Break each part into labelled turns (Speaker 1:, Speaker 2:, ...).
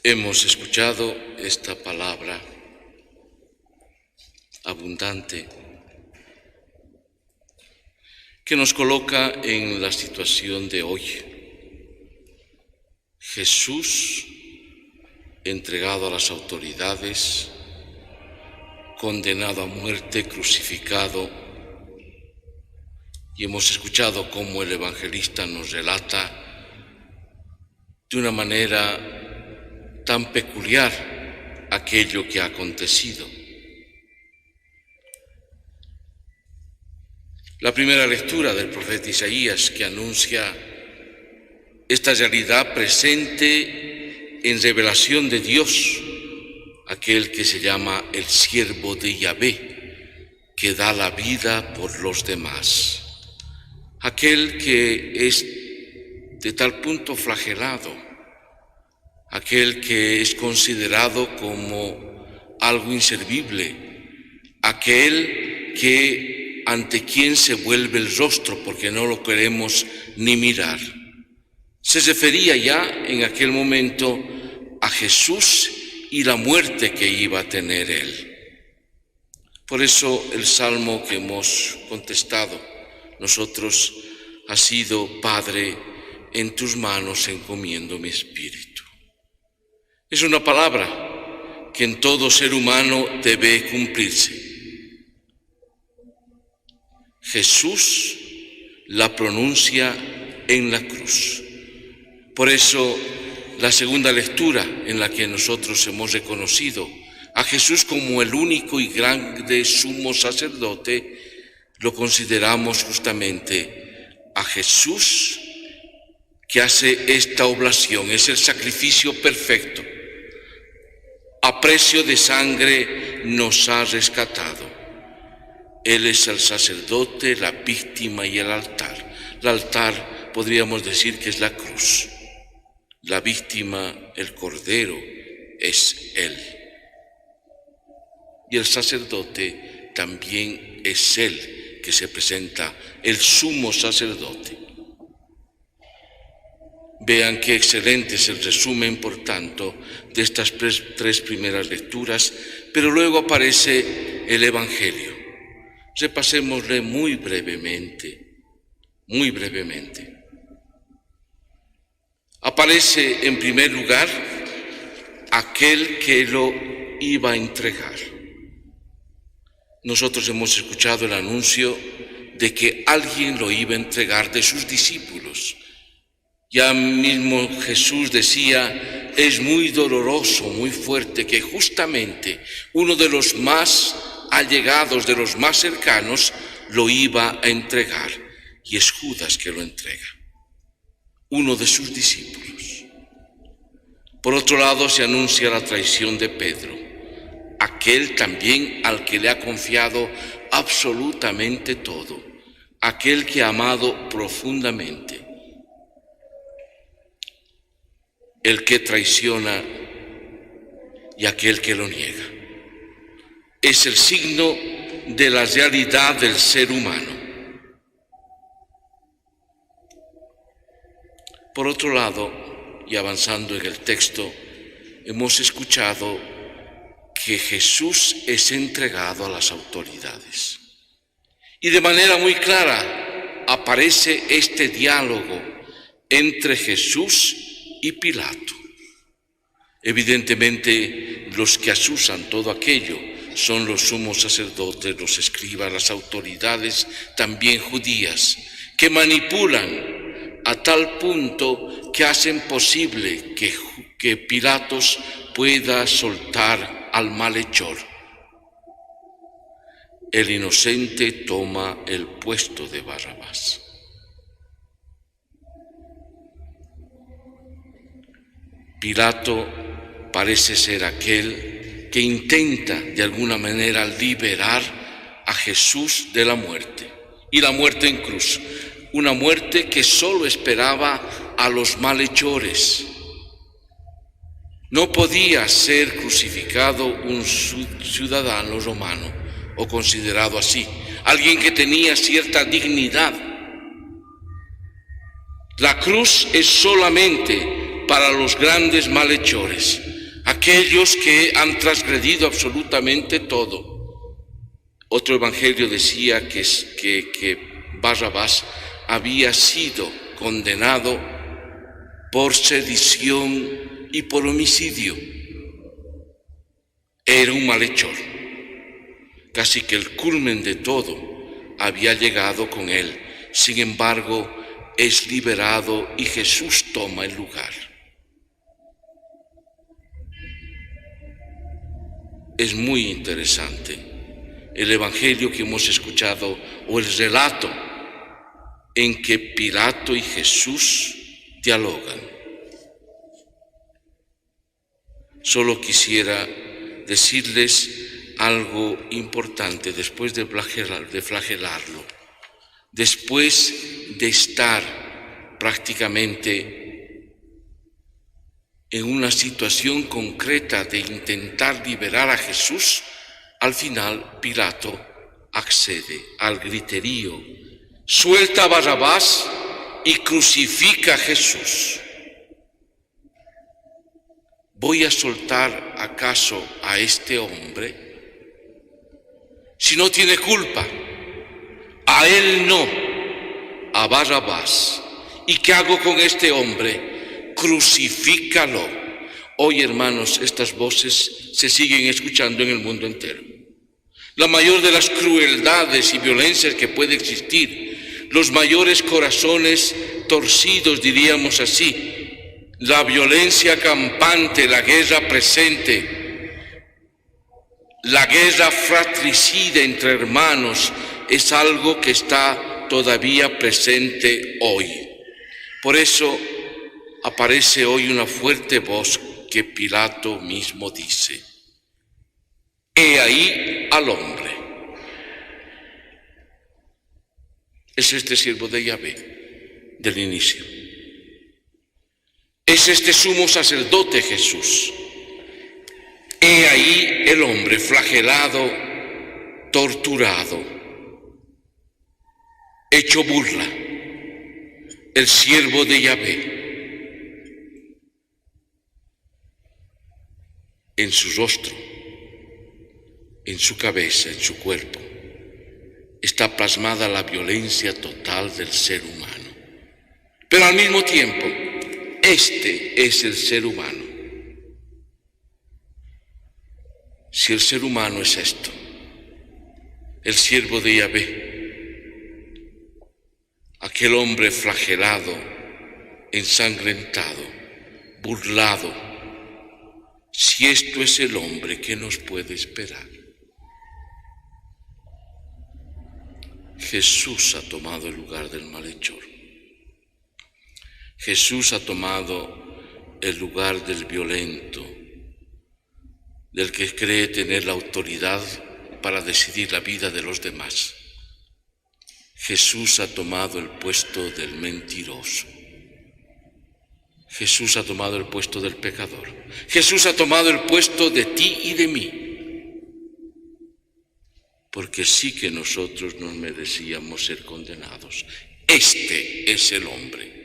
Speaker 1: Hemos escuchado esta palabra abundante que nos coloca en la situación de hoy. Jesús entregado a las autoridades, condenado a muerte, crucificado, y hemos escuchado cómo el evangelista nos relata de una manera tan peculiar aquello que ha acontecido. La primera lectura del profeta Isaías, que anuncia esta realidad presente en revelación de Dios, aquel que se llama el siervo de Yahvé, que da la vida por los demás, aquel que es de tal punto flagelado, aquel que es considerado como algo inservible, aquel que ante quien se vuelve el rostro porque no lo queremos ni mirar. Se refería ya en aquel momento a Jesús y la muerte que iba a tener él. Por eso el salmo que hemos contestado nosotros ha sido: Padre, en tus manos encomiendo mi espíritu. Es una palabra que en todo ser humano debe cumplirse. Jesús la pronuncia en la cruz. Por eso la segunda lectura en la que nosotros hemos reconocido a Jesús como el único y grande sumo sacerdote, lo consideramos justamente a Jesús que hace esta oblación, es el sacrificio perfecto. A precio de sangre nos ha rescatado. Él es el sacerdote, la víctima y el altar. El altar podríamos decir que es la cruz. La víctima, el cordero, es Él. Y el sacerdote también es Él que se presenta, el sumo sacerdote. Vean qué excelente es el resumen, por tanto, de estas tres primeras lecturas, pero luego aparece el Evangelio. Repasémosle muy brevemente, muy brevemente. Aparece en primer lugar aquel que lo iba a entregar. Nosotros hemos escuchado el anuncio de que alguien lo iba a entregar de sus discípulos. Ya mismo Jesús decía: es muy doloroso, muy fuerte, que justamente uno de los más allegados, de los más cercanos, lo iba a entregar. Y es Judas que lo entrega, uno de sus discípulos. Por otro lado, se anuncia la traición de Pedro, aquel también al que le ha confiado absolutamente todo, aquel que ha amado profundamente. El que traiciona y aquel que lo niega. Es el signo de la realidad del ser humano. Por otro lado, y avanzando en el texto, hemos escuchado que Jesús es entregado a las autoridades. Y de manera muy clara aparece este diálogo entre Jesús y Pilato. Evidentemente, los que asusan todo aquello son los sumos sacerdotes, los escribas, las autoridades también judías, que manipulan a tal punto que hacen posible que Pilatos pueda soltar al malhechor. El inocente toma el puesto de Barrabás. Pilato parece ser aquel que intenta de alguna manera liberar a Jesús de la muerte, y la muerte en cruz, una muerte que solo esperaba a los malhechores. No podía ser crucificado un ciudadano romano o considerado así, alguien que tenía cierta dignidad. La cruz es solamente para los grandes malhechores, aquellos que han transgredido absolutamente todo. Otro evangelio decía que Barrabás había sido condenado por sedición y por homicidio. Era un malhechor. Casi que el culmen de todo había llegado con él. Sin embargo, es liberado y Jesús toma el lugar. Es muy interesante el evangelio que hemos escuchado o el relato en que Pilato y Jesús dialogan. Solo quisiera decirles algo importante después de flagelarlo, después de estar prácticamente en una situación concreta de intentar liberar a Jesús, al final Pilato accede al griterío: suelta a Barrabás y crucifica a Jesús. ¿Voy a soltar acaso a este hombre? Si no tiene culpa, a él no, a Barrabás. ¿Y qué hago con este hombre? Crucifícalo. Hoy, hermanos, estas voces se siguen escuchando en el mundo entero. La mayor de las crueldades y violencias que puede existir, los mayores corazones torcidos, diríamos así, la violencia campante, la guerra presente, la guerra fratricida entre hermanos es algo que está todavía presente hoy. Por eso aparece hoy una fuerte voz que Pilato mismo dice: he ahí al hombre. Es este siervo de Yahvé del inicio. Es este sumo sacerdote Jesús. He ahí el hombre flagelado, torturado, hecho burla, el siervo de Yahvé. En su rostro, en su cabeza, en su cuerpo, está plasmada la violencia total del ser humano. Pero al mismo tiempo, este es el ser humano. Si el ser humano es esto, el siervo de Yahvé, aquel hombre flagelado, ensangrentado, burlado, si esto es el hombre, ¿qué nos puede esperar? Jesús ha tomado el lugar del malhechor. Jesús ha tomado el lugar del violento, del que cree tener la autoridad para decidir la vida de los demás. Jesús ha tomado el puesto del mentiroso. Jesús ha tomado el puesto del pecador. Jesús ha tomado el puesto de ti y de mí. Porque sí que nosotros nos merecíamos ser condenados. Este es el hombre.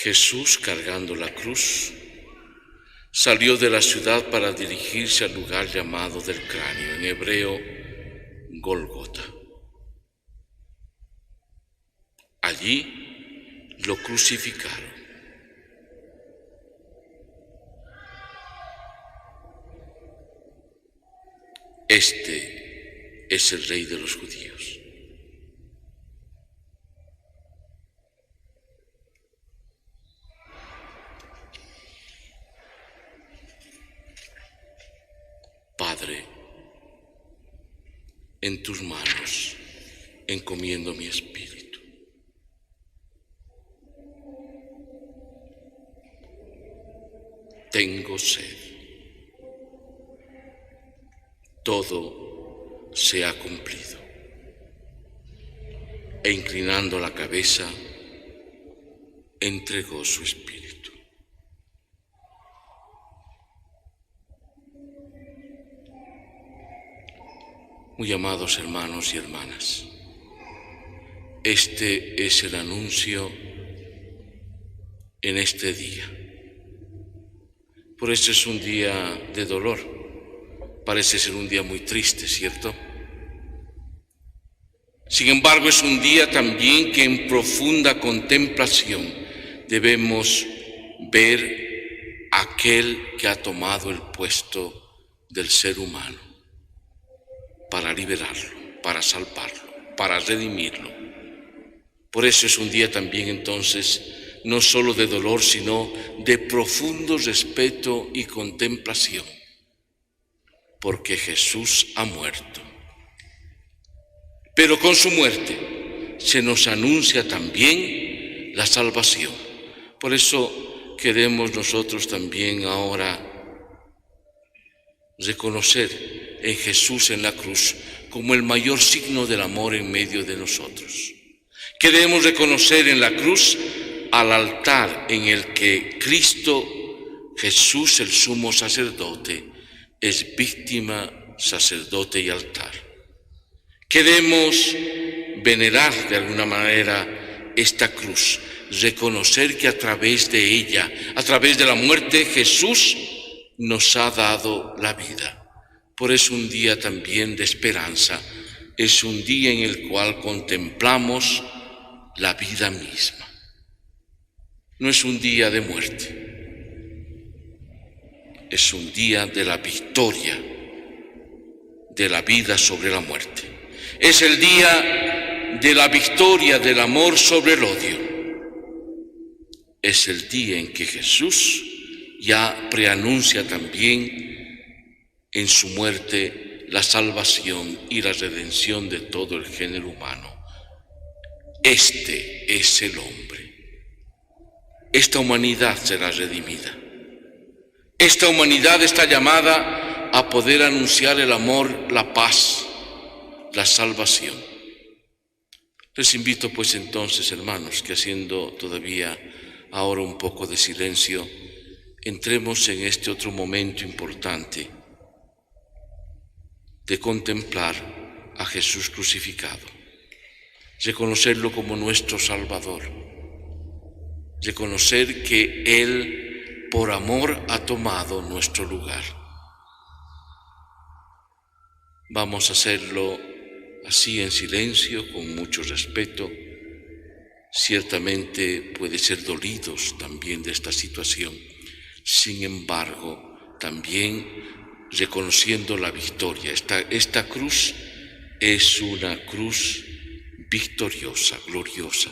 Speaker 1: Jesús, cargando la cruz, salió de la ciudad para dirigirse al lugar llamado del cráneo, en hebreo Gólgota. Allí lo crucificaron. Este es el Rey de los judíos. Padre, en tus manos encomiendo mi espíritu. Tengo sed. Todo se ha cumplido. E inclinando la cabeza, entregó su espíritu. Muy amados hermanos y hermanas, este es el anuncio en este día. Por eso es un día de dolor. Parece ser un día muy triste, ¿cierto? Sin embargo, es un día también que en profunda contemplación debemos ver a aquel que ha tomado el puesto del ser humano para liberarlo, para salvarlo, para redimirlo. Por eso es un día también entonces no solo de dolor, sino de profundo respeto y contemplación, porque Jesús ha muerto. Pero con su muerte se nos anuncia también la salvación. Por eso queremos nosotros también ahora reconocer en Jesús en la cruz como el mayor signo del amor en medio de nosotros. Queremos reconocer en la cruz al altar en el que Cristo, Jesús el sumo sacerdote, es víctima, sacerdote y altar. Queremos venerar de alguna manera esta cruz, reconocer que a través de ella, a través de la muerte, Jesús nos ha dado la vida. Por eso un día también de esperanza, es un día en el cual contemplamos la vida misma. No es un día de muerte, es un día de la victoria de la vida sobre la muerte. Es el día de la victoria del amor sobre el odio. Es el día en que Jesús ya preanuncia también en su muerte la salvación y la redención de todo el género humano. Este es el hombre. Esta humanidad será redimida. Esta humanidad está llamada a poder anunciar el amor, la paz, la salvación. Les invito pues entonces, hermanos, que haciendo todavía ahora un poco de silencio, entremos en este otro momento importante de contemplar a Jesús crucificado, reconocerlo como nuestro Salvador, reconocer que Él por amor ha tomado nuestro lugar. Vamos a hacerlo así en silencio, con mucho respeto. Ciertamente puede ser dolidos también de esta situación. Sin embargo, también reconociendo la victoria. Esta cruz es una cruz victoriosa, gloriosa.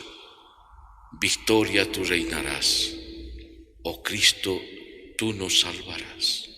Speaker 1: Victoria tú reinarás, oh Cristo, tú nos salvarás.